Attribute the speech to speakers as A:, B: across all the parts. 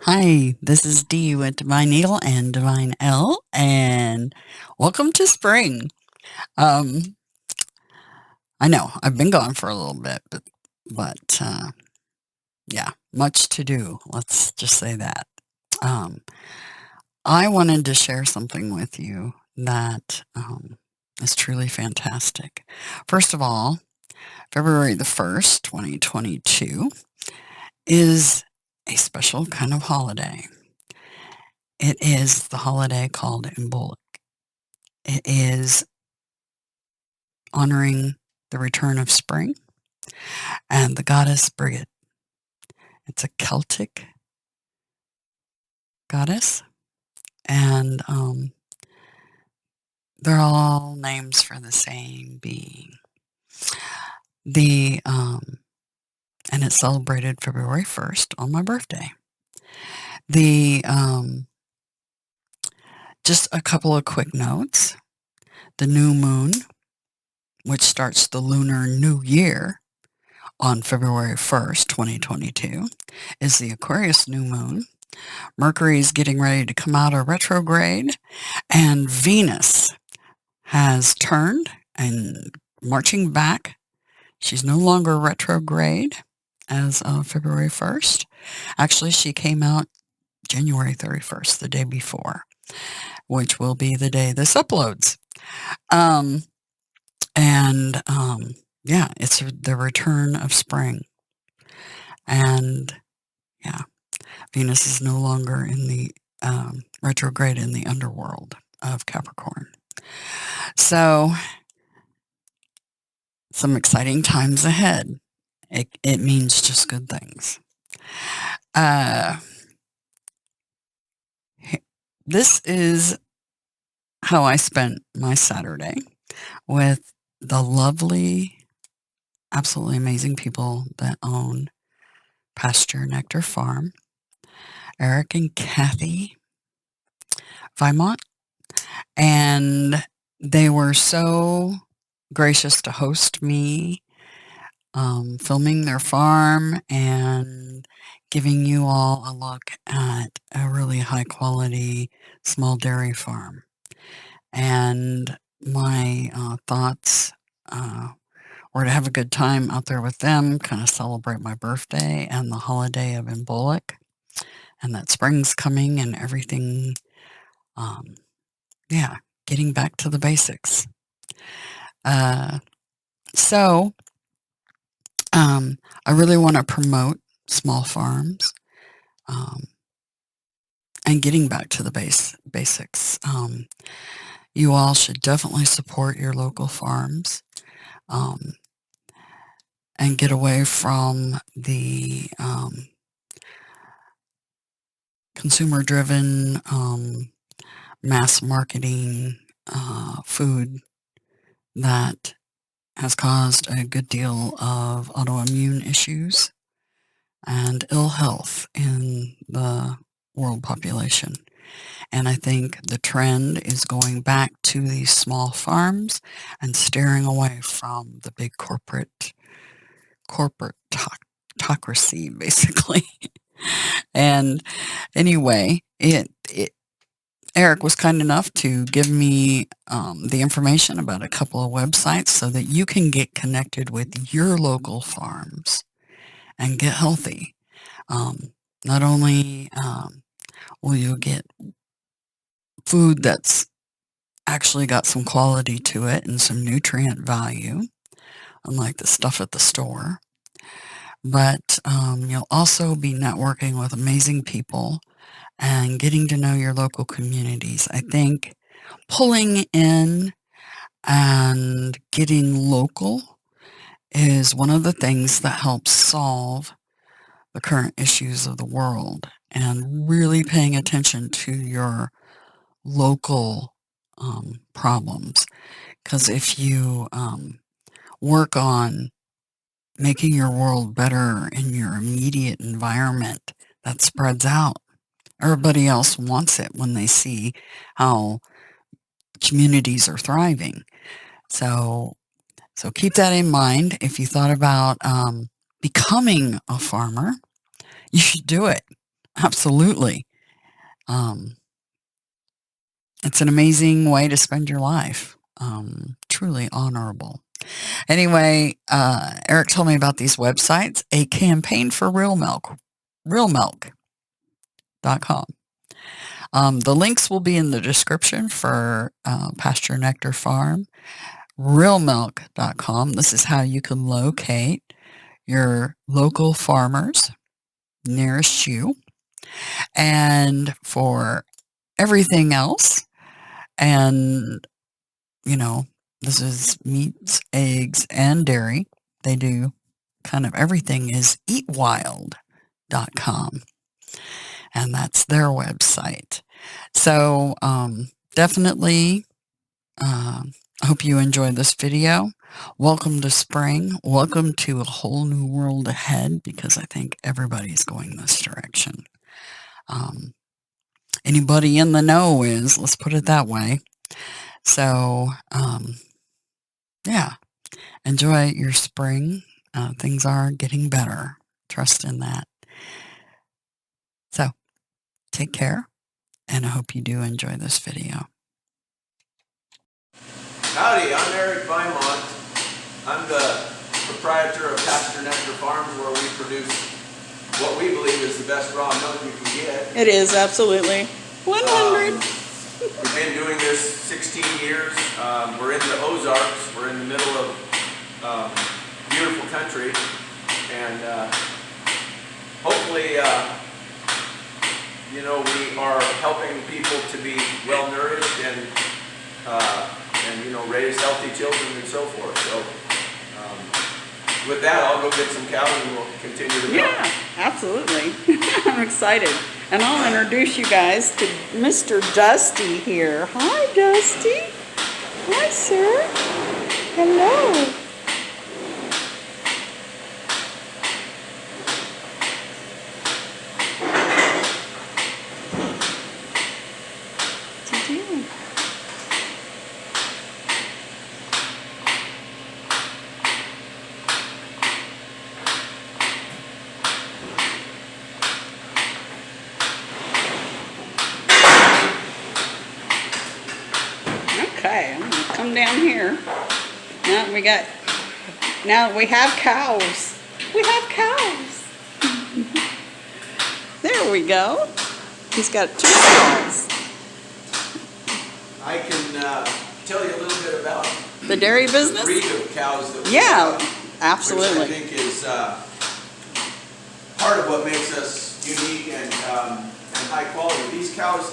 A: Hi, this is Dee with Divine Needle and Divine L, and welcome to spring. Um, I know I've been gone for a little bit, but yeah, much to do. Let's just say that. Um, I wanted to share something with you that is truly fantastic. First of all, February the 1st, 2022, is a special kind of holiday. It is the holiday called Imbolc. It is honoring the return of spring and the goddess Brigid. It's a Celtic goddess, and they're all names for the same being. The and it's celebrated February 1st on my birthday. The Just a couple of quick notes. The new moon, which starts the lunar new year on February 1st, 2022, is the Aquarius new moon. Mercury is getting ready to come out of retrograde, and Venus has turned and marching back. She's no longer retrograde as of February 1st. Actually, she came out January 31st, the day before, which will be the day this uploads. Um, and yeah, it's the return of spring. And yeah, Venus is no longer in the retrograde in the underworld of Capricorn. So, some exciting times ahead. It means just good things. Uh, this is how I spent my Saturday with the lovely, absolutely amazing people that own Pasture Nectar Farm, Eric and Kathy Vimont, and they were so gracious to host me, filming their farm and giving you all a look at a really high quality small dairy farm. And my thoughts were to have a good time out there with them, kind of celebrate my birthday and the holiday of Imbolc, and that spring's coming and everything. Um, yeah, getting back to the basics. Uh, so I really want to promote small farms, um, and getting back to the basics. You all should definitely support your local farms, um, and get away from the consumer-driven mass marketing food that has caused a good deal of autoimmune issues and ill health in the world population. And I think the trend is going back to these small farms and steering away from the big corporate autocracy, basically. And anyway, Eric was kind enough to give me the information about a couple of websites so that you can get connected with your local farms and get healthy. Not only will you get food that's actually got some quality to it and some nutrient value, unlike the stuff at the store, but you'll also be networking with amazing people and getting to know your local communities. I think pulling in and getting local is one of the things that helps solve the current issues of the world, and really paying attention to your local problems. Because if you work on making your world better in your immediate environment, that spreads out. Everybody else wants it when they see how communities are thriving. So, so keep that in mind. If you thought about becoming a farmer, you should do it. Absolutely. Um, it's an amazing way to spend your life. Truly honorable. Anyway, Eric told me about these websites, a campaign for real milk, realmilk.com. The links will be in the description for Pasture Nectar Farm, realmilk.com. This is how you can locate your local farmers nearest you. And for everything else, and you know, this is meats, eggs, and dairy. They do kind of everything is eatwild.com, and that's their website. So definitely I hope you enjoyed this video. Welcome to spring. Welcome to a whole new world ahead, because I think everybody's going this direction. Anybody in the know is, let's put it that way. So, yeah, enjoy your spring. Things are getting better. Trust in that. So, take care, and I hope you do enjoy this video.
B: Howdy, I'm Eric Beaumont. I'm the proprietor of Pasture Nectar Farms, where we produce what we believe is the best raw milk you can get.
C: It is, absolutely. 100.
B: We've been doing this 16 years. We're in the Ozarks. We're in the middle of beautiful country. And hopefully, you know, we are helping people to be well nourished and you know, raise healthy children and so forth. So with that, I'll go get some cows and we'll continue to milk.
C: Yeah, absolutely. I'm excited. And I'll introduce you guys to Mr. Dusty here. Hi, Dusty. Hi, sir. Hello. What you doing? Okay, I'm gonna come down here. Now we have cows. We have cows. There we go. He's got 2 cows.
B: I can tell you a little bit about
C: The dairy
B: the
C: business?
B: breed of cows that we
C: Yeah,
B: have,
C: absolutely.
B: which I think is part of what makes us unique and high quality. These cows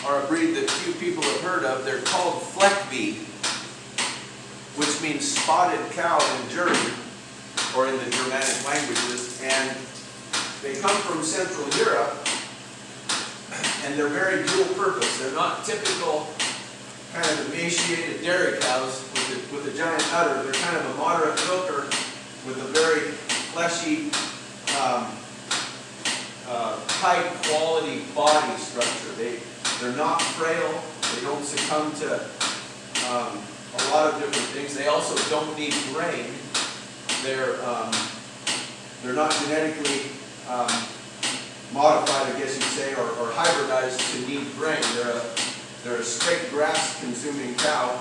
B: are a breed that few people have heard of. They're called Fleckvieh, which means spotted cow in German, or in the Germanic languages, and they come from Central Europe, and they're very dual purpose. They're not typical kind of emaciated dairy cows with a giant udder. They're kind of a moderate milker with a very fleshy, high quality body structure. They're not frail. They don't succumb to a lot of different things. They also don't need grain. They're not genetically modified, I guess you'd say, or hybridized to need grain. They're a straight grass consuming cow,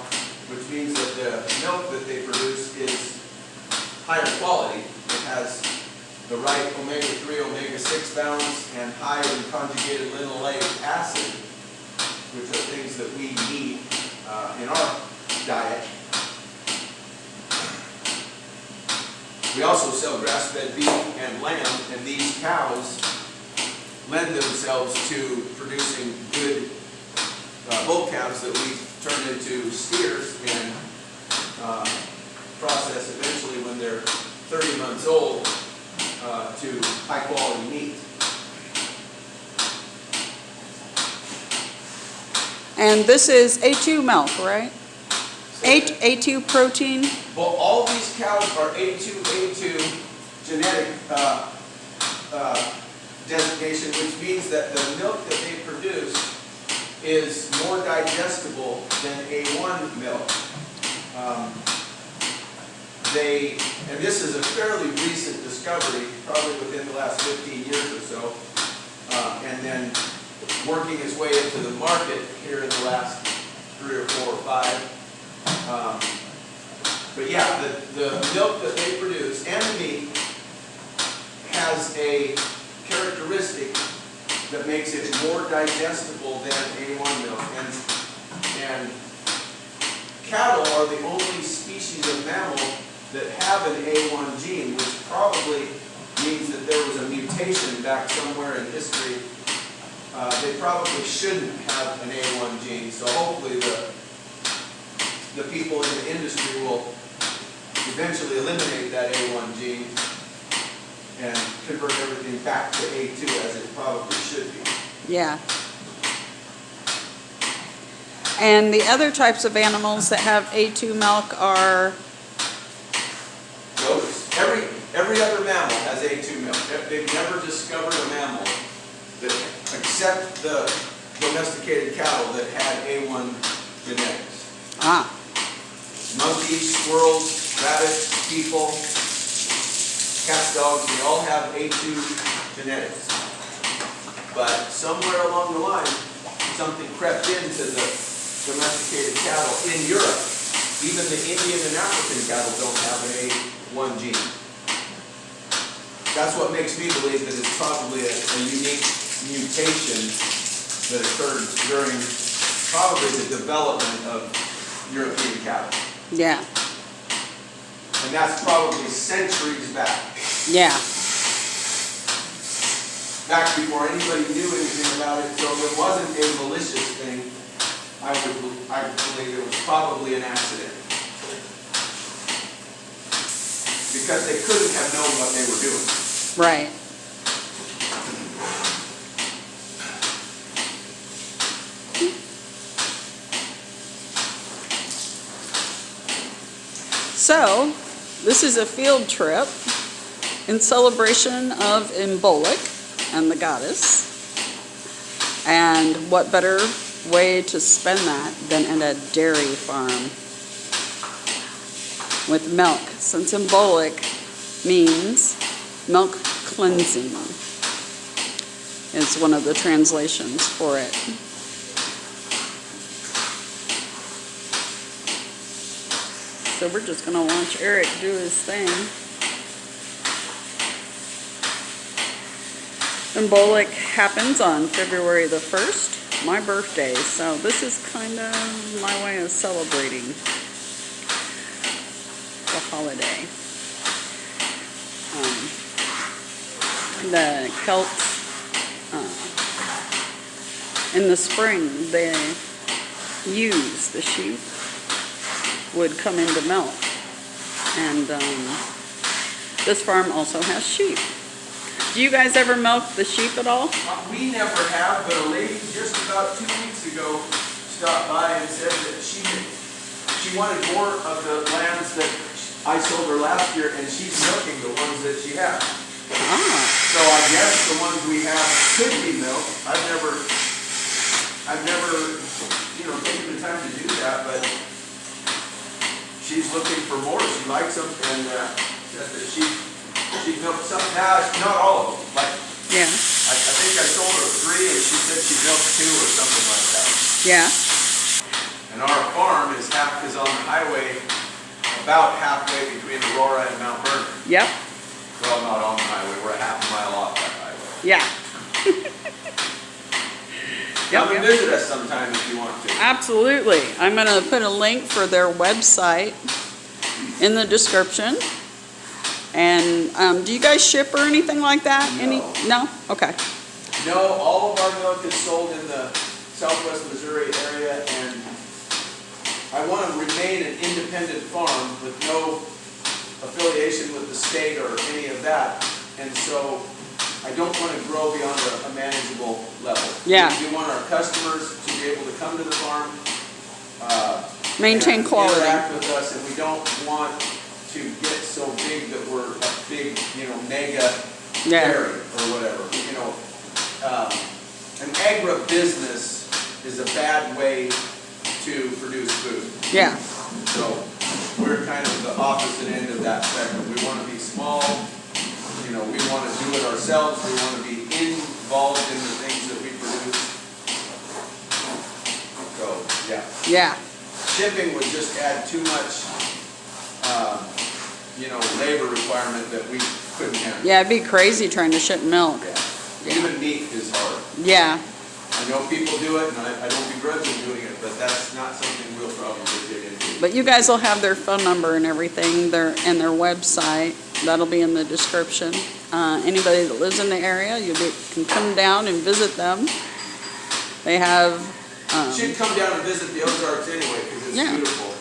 B: which means that the milk that they produce is higher quality. It has the right omega-3, omega-6 balance, and high in conjugated linoleic acid, which are things that we need in our diet. We also sell grass-fed beef and lamb, and these cows lend themselves to producing good bull calves that we turn into steers and process eventually when they're 30 months old to high-quality meat.
C: And this is A2 milk, right? A2 protein.
B: Well, all these cows are A2 genetic designation, which means that the milk that they produce is more digestible than A1 milk. And this is a fairly recent discovery, probably within the last 15 years or so. working its way into the market here in the last 3 or 4 or 5. But yeah, the milk that they produce and the meat has a characteristic that makes it more digestible than A1 milk. And cattle are the only species of mammal that have an A1 gene, which probably means that there was a mutation back somewhere in history. They probably shouldn't have an A1 gene, so hopefully the people in the industry will eventually eliminate that A1 gene and convert everything back to A2 as it probably should be.
C: Yeah. And the other types of animals that have A2 milk are?
B: Goats. Every other mammal has A2 milk. They've never discovered a mammal that, except the domesticated cattle, that had A1 genetics.
C: Ah.
B: Monkeys, squirrels, rabbits, people, cats, dogs, they all have A2 genetics. But somewhere along the line, something crept into the domesticated cattle in Europe. Even the Indian and African cattle don't have an A1 gene. That's what makes me believe that it's probably a unique mutation that occurred during probably the development of European cattle.
C: Yeah.
B: And that's probably centuries back.
C: Yeah.
B: Back before anybody knew anything about it, so it wasn't a malicious thing. I believe it was probably an accident. Because they couldn't have known what they were doing.
C: Right. So, this is a field trip in celebration of Imbolc and the goddess. And what better way to spend that than at a dairy farm with milk, since Imbolc means milk cleansing is one of the translations for it. So we're just going to watch Eric do his thing. Imbolc happens on February the 1st, my birthday, so this is kind of my way of celebrating the holiday. The Celts, in the spring, they use the sheep would come into milk, and this farm also has sheep. Do you guys ever milk the sheep at all?
B: We never have, but a lady just about 2 weeks ago stopped by and said that she wanted more of the lambs that I sold her last year, and she's milking the ones that she has.
C: Ah.
B: So I guess the ones we have could be milked. I've never, taken the time to do that, but she's looking for more. She likes them, and said that she milked some. Now, not all of them. Like,
C: Yeah.
B: I think I sold her 3, and she said she milked 2 or something like that.
C: Yeah.
B: And our farm is on the highway, about halfway between Aurora and Mount Vernon.
C: Yep.
B: Well, not on the highway. We're a half mile off that highway.
C: Yeah.
B: Come and visit us sometime if you want to.
C: Absolutely. I'm going to put a link for their website in the description. And do you guys ship or anything like that?
B: No.
C: No? Okay.
B: No, all of our milk is sold in the southwest Missouri area, and I want to remain an independent farm with no affiliation with the state or any of that, and so I don't want to grow beyond a manageable level.
C: Yeah.
B: We want our customers to be able to come to the farm,
C: Maintain
B: and
C: quality.
B: interact with us, and we don't want to get so big that we're a big, mega dairy or whatever. An agribusiness is a bad way to produce food.
C: Yeah.
B: So we're kind of the opposite end of that spectrum. We want to be small. We want to do it ourselves. We want to be involved in the things that we produce.
C: Yeah.
B: Shipping would just add too much, labor requirement that we couldn't handle.
C: Yeah, it'd be crazy trying to ship milk.
B: Yeah. Even meat is hard.
C: Yeah.
B: I know people do it, and I don't begrudge them doing it, but that's not something we'll probably get into.
C: But you guys will have their phone number and everything, and their website. That'll be in the description. Anybody that lives in the area, can come down and visit them. They have...
B: Should come down and visit the Ozarks anyway, because it's beautiful.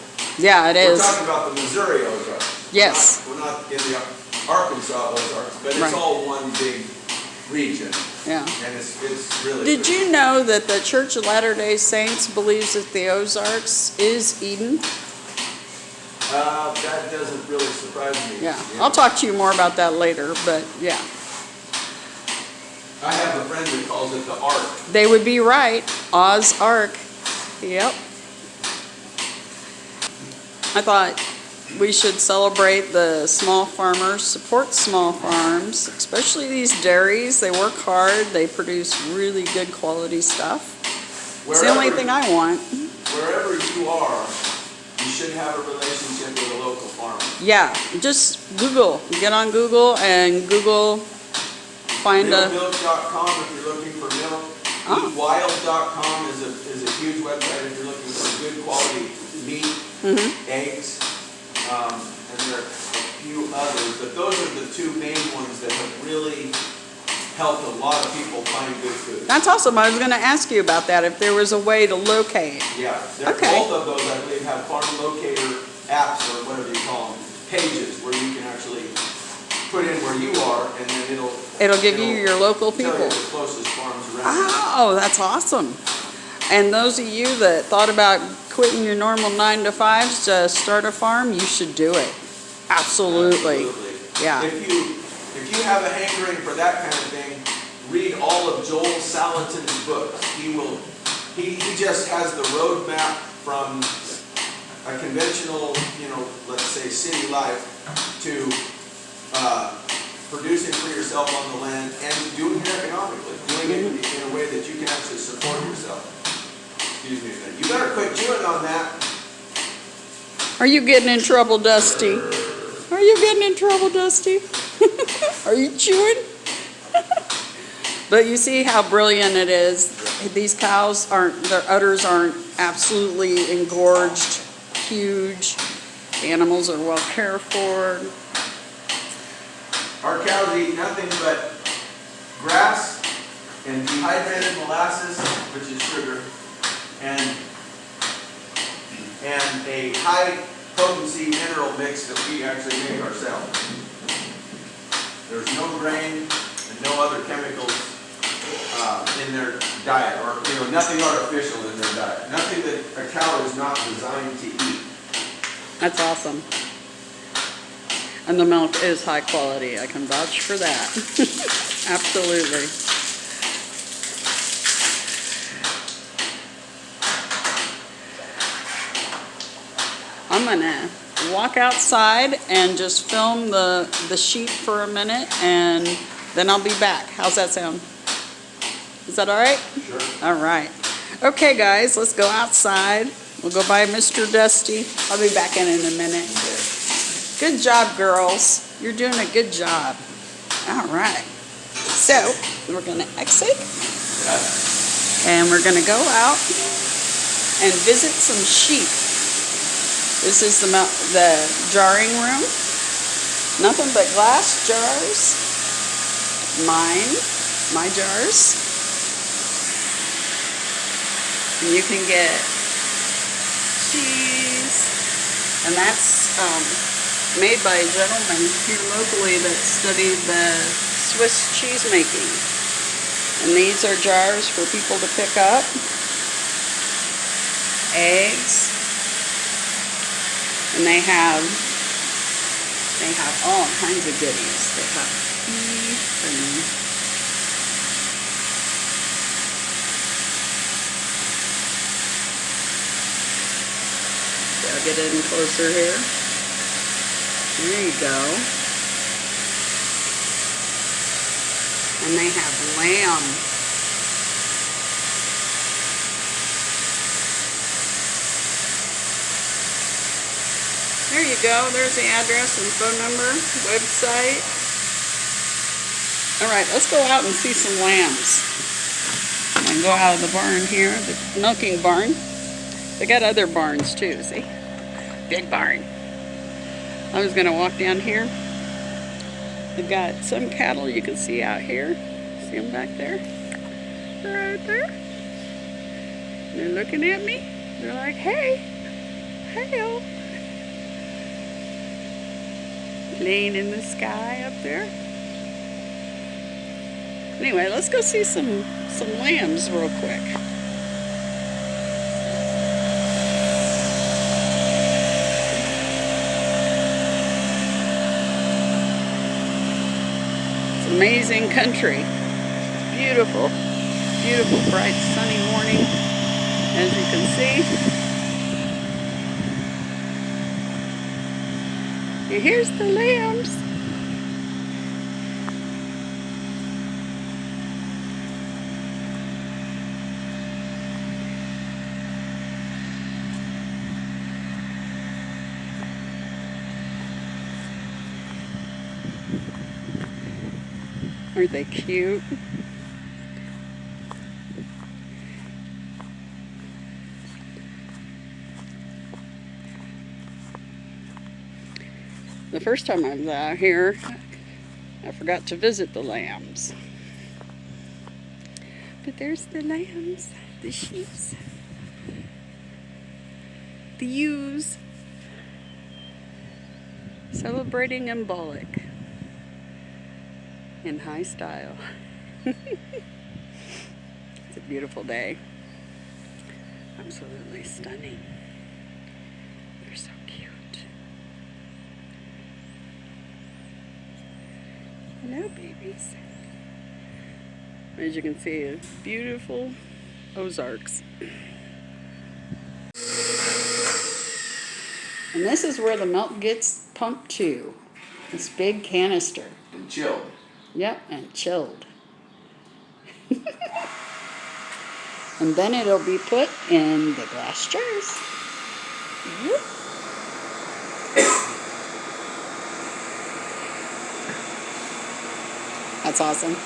C: Yeah, it is.
B: We're talking about the Missouri Ozarks.
C: Yes.
B: We're not in the Arkansas Ozarks, but it's all one big region.
C: Yeah.
B: And it's really...
C: Did you know that the Church of Latter-day Saints believes that the Ozarks is Eden?
B: That doesn't really surprise me.
C: Yeah. I'll talk to you more about that later, but yeah.
B: I have a friend that calls it the Ark.
C: They would be right. Oz Ark. Yep. I thought we should celebrate the small farmers, support small farms, especially these dairies. They work hard. They produce really good quality stuff. It's the only thing I want.
B: Wherever you are, you should have a relationship with a local farmer.
C: Yeah, just Google. Get on Google and find
B: Realmilk.com if you're looking for milk. Eatwild.com is a huge website if you're looking for good quality meat, eggs, and there are a few others. But those are the two main ones that have really helped a lot of people find good food.
C: That's awesome. I was going to ask you about that, if there was a way to locate.
B: Yeah, both of those, I believe, have farm locator apps, or whatever you call them, pages where you can actually put in where you are, and then
C: It'll give you your local people.
B: Tell you the closest farms around.
C: Oh, that's awesome. And those of you that thought about quitting your normal 9-to-5s to start a farm, you should do it. Absolutely. Yeah.
B: If you have a hankering for that kind of thing, read all of Joel Salatin's books. He just has the roadmap from a conventional, let's say city life to producing for yourself on the land and doing it economically, doing it in a way that you can actually support yourself. Excuse me a minute. You better quit chewing on that.
C: Are you getting in trouble, Dusty? Are you getting in trouble, Dusty? Are you chewing? But you see how brilliant it is. These cows their udders aren't absolutely engorged, huge. The animals are well cared for.
B: Our cows eat nothing but grass and dehydrated molasses, which is sugar, and a high potency mineral mix that we actually make ourselves. There's no grain and no other chemicals in their diet, or nothing artificial in their diet. Nothing that a cow is not designed to eat.
C: That's awesome. And the milk is high quality. I can vouch for that. Absolutely. I'm gonna walk outside and just film the sheep for a minute, and then I'll be back. How's that sound? Is that all right?
B: Sure.
C: All right. Okay, guys, let's go outside. We'll go by Mr. Dusty. I'll be back in a minute. Good job, girls. You're doing a good job. All right. So, we're going to exit. And we're going to go out and visit some sheep. This is the jarring room. Nothing but glass jars. My jars. And you can get cheese. And that's made by a gentleman here locally that studied the Swiss cheese making. And these are jars for people to pick up. Eggs. And they have all kinds of goodies. They have beef and I'll get in closer here. There you go. And they have lamb. There you go. There's the address and phone number, website. All right, let's go out and see some lambs. And go out of the barn here, the milking barn. They got other barns too, see? Big barn. I was gonna walk down here. They've got some cattle you can see out here. See them back there? Right there. They're looking at me. They're like, hey, hey-o. Laying in the sky up there. Anyway, let's go see some lambs real quick. It's amazing country. Beautiful, beautiful, bright, sunny morning, as you can see. And here's the lambs. Aren't they cute? The first time I was out here, I forgot to visit the lambs. But there's the lambs, the sheeps, the ewes, celebrating Imbolc in high style. It's a beautiful day. Absolutely stunning. They're so cute. Hello, babies. As you can see, it's beautiful Ozarks. And this is where the milk gets pumped to. This big canister.
B: And chilled.
C: Yep, and chilled. And then it'll be put in the glass jars. Whoop. That's awesome.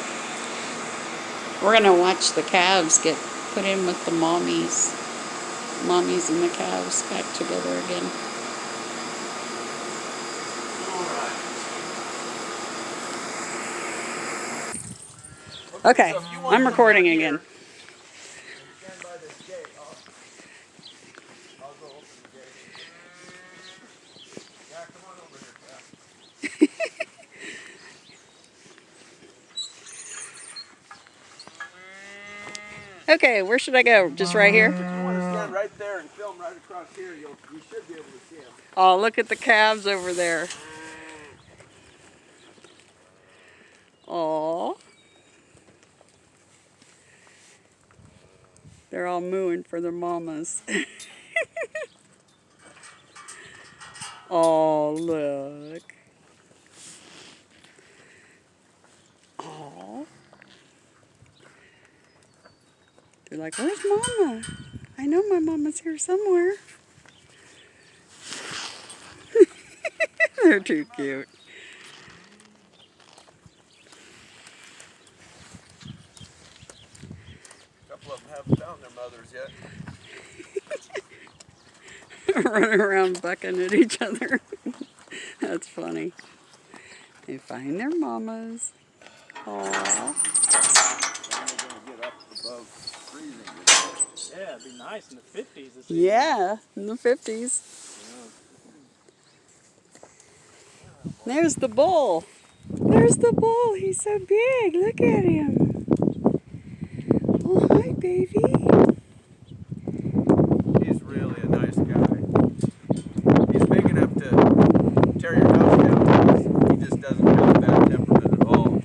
C: We're gonna watch the calves get put in with the mommies. Mommies and the calves back together again. Okay, I'm recording again.
B: Stand by this gate. I'll go open the gate. Yeah, come on over here, Pat.
C: Okay, where should I go? Just right here?
B: If you want to stand right there and film right across here, you should be able to see them.
C: Oh, look at the calves over there. Aw. They're all mooing for their mamas. Oh, look. Aw. They're like, where's Mama? I know my mama's here somewhere. They're too cute.
B: A couple of them haven't found their mothers yet.
C: Running around bucking at each other. That's funny. They find their mamas. Aww.
B: They're going to get up above freezing.
D: Yeah, it'd be nice in the 50s.
C: Yeah, in the 50s. There's the bull. There's the bull. He's so big. Look at him. Oh, hi, baby.
B: He's really a nice guy. He's big enough to tear your house down. He just doesn't have a bad temperament at all.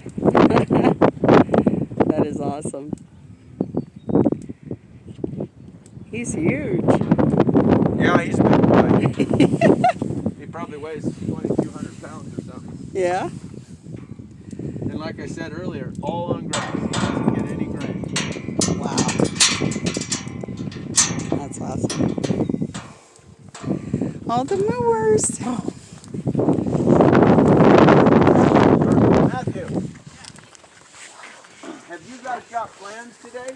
C: That is awesome. He's huge.
B: Yeah, he's a big guy. He probably weighs 2,200 pounds or something.
C: Yeah.
B: And like I said earlier, all on grass. He doesn't get any grain.
C: Wow. That's awesome. all the mowers.
B: Matthew, have you guys got plans today?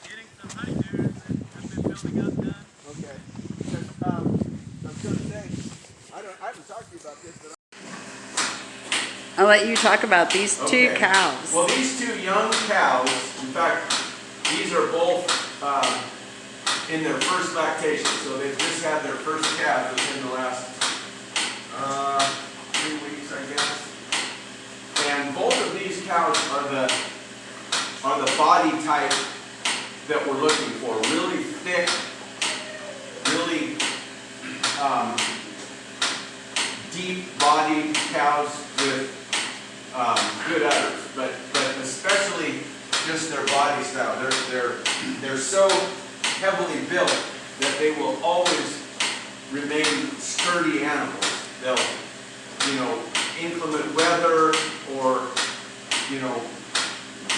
D: Getting some honeydews that have been building up done.
B: Okay. Because, I was going to say, I haven't talked to you about this, but
C: I'll let you talk about these two
B: Okay.
C: cows.
B: Well, these two young cows, in fact, these are both in their first lactation, so they've just had their first calf within the last 3 weeks, I guess. And both of these cows are the body type that we're looking for. Really thick, really deep-bodied cows with good udders, but especially just their body style. They're so heavily built that they will always remain sturdy animals. They'll, inclement weather or,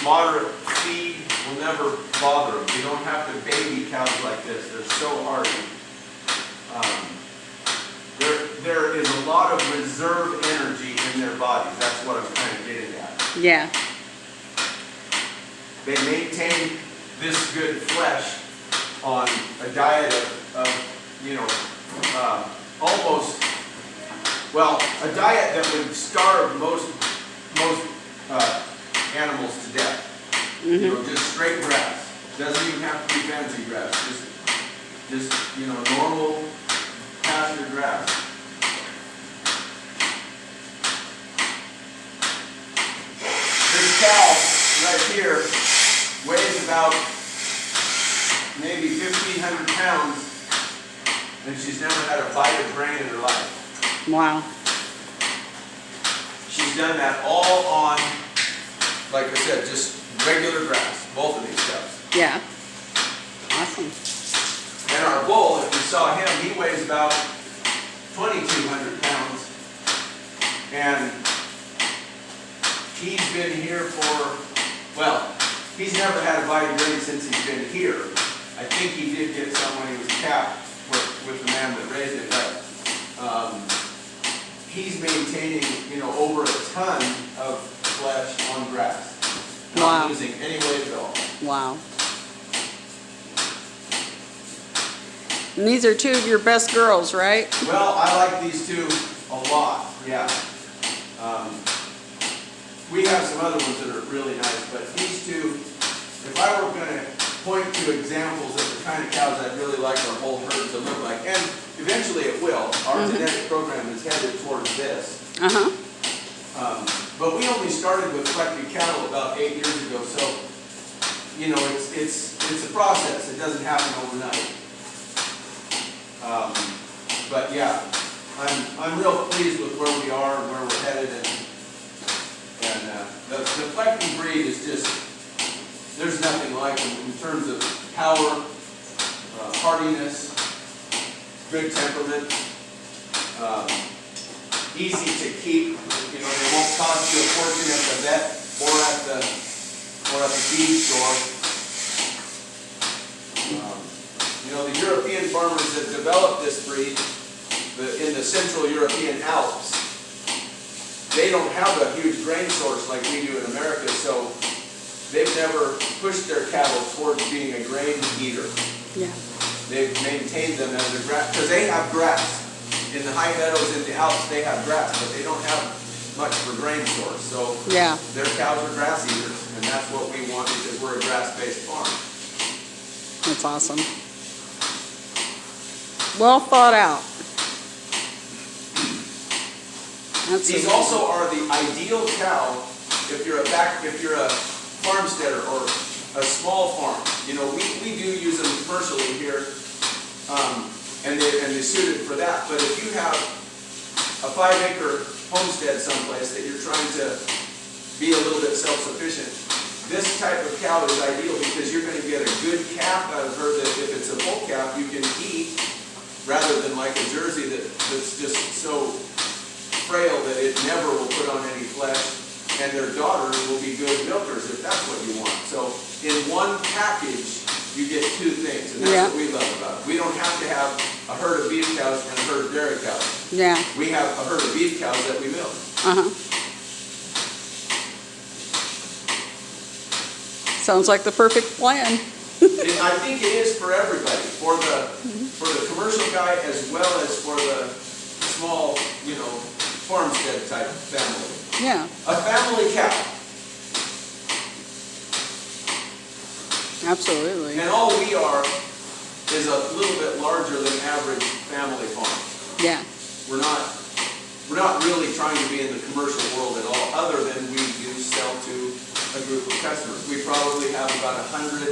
B: moderate feed will never bother them. You don't have to baby cows like this. They're so hardy. There is a lot of reserve energy in their bodies. That's what I'm kind of getting at.
C: Yeah.
B: They maintain this good flesh on a diet of almost, a diet that would starve most animals to death. Just straight grass. Doesn't even have to be fancy grass. Just normal pasture grass. This cow right here weighs about maybe 1,500 pounds, and she's never had a bite of grain in her life.
C: Wow.
B: She's done that all on, like I said, just regular grass, both of these cows.
C: Yeah. Awesome.
B: And our bull, if you saw him, he weighs about 2,200 pounds. And he's been here for, he's never had a bite of grain since he's been here. I think he did get some when he was a calf with the man that raised him, but he's maintaining, over a ton of flesh on grass. Not
C: Wow.
B: losing any weight at all.
C: Wow. And these are two of your best girls, right?
B: Well, I like these two a lot, yeah. We have some other ones that are really nice, but these two, if I were going to point to examples of the kind of cows I'd really like our whole herd to look like, and eventually it will. Our genetic program is headed towards this.
C: Uh-huh.
B: But we only started with collecting cattle about 8 years ago, so it's a process. It doesn't happen overnight. But yeah, I'm real pleased with where we are and where we're headed, and the collecting breed is just, there's nothing like them in terms of power, hardiness, good temperament, easy to keep. They won't cost you a fortune at the vet or at the feed store. The European farmers that developed this breed in the Central European Alps, they don't have a huge grain source like we do in America, so they've never pushed their cattle towards being a grain eater.
C: Yeah.
B: They've maintained them as a grass, because they have grass. In the high meadows in the Alps, they have grass, but they don't have much for grain source. So
C: Yeah.
B: their cows are grass eaters, and that's what we want because we're a grass-based farm.
C: That's awesome. Well thought out.
B: These also are the ideal cow if you're a farmsteader or a small farm. We do use them commercially here, and they're suited for that. But if you have a 5-acre homestead someplace that you're trying to be a little bit self-sufficient, this type of cow is ideal because you're going to get a good calf out of her that if it's a bull calf you can eat, rather than like a Jersey that's just so frail that it never will put on any flesh, and their daughters will be good milkers if that's what you want. So in one package, you get two things, and that's what we love about it. We don't have to have a herd of beef cows and a herd of dairy cows.
C: Yeah.
B: We have a herd of beef cows that we milk.
C: Uh-huh. Sounds like the perfect plan.
B: I think it is for everybody, for the commercial guy as well as for the small, farmstead type family.
C: Yeah,
B: A family cow.
C: absolutely.
B: And all we are is a little bit larger than average family farm.
C: Yeah.
B: We're not really trying to be in the commercial world at all, other than we do sell to a group of customers. We probably have about 100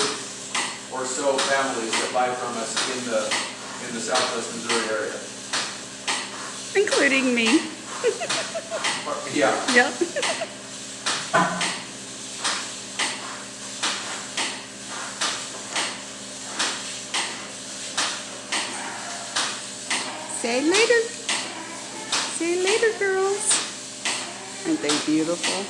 B: or so families that buy from us in the Southwest Missouri area.
C: Including me.
B: Yeah.
C: Yep. Say later. Say later, girls. Aren't they beautiful?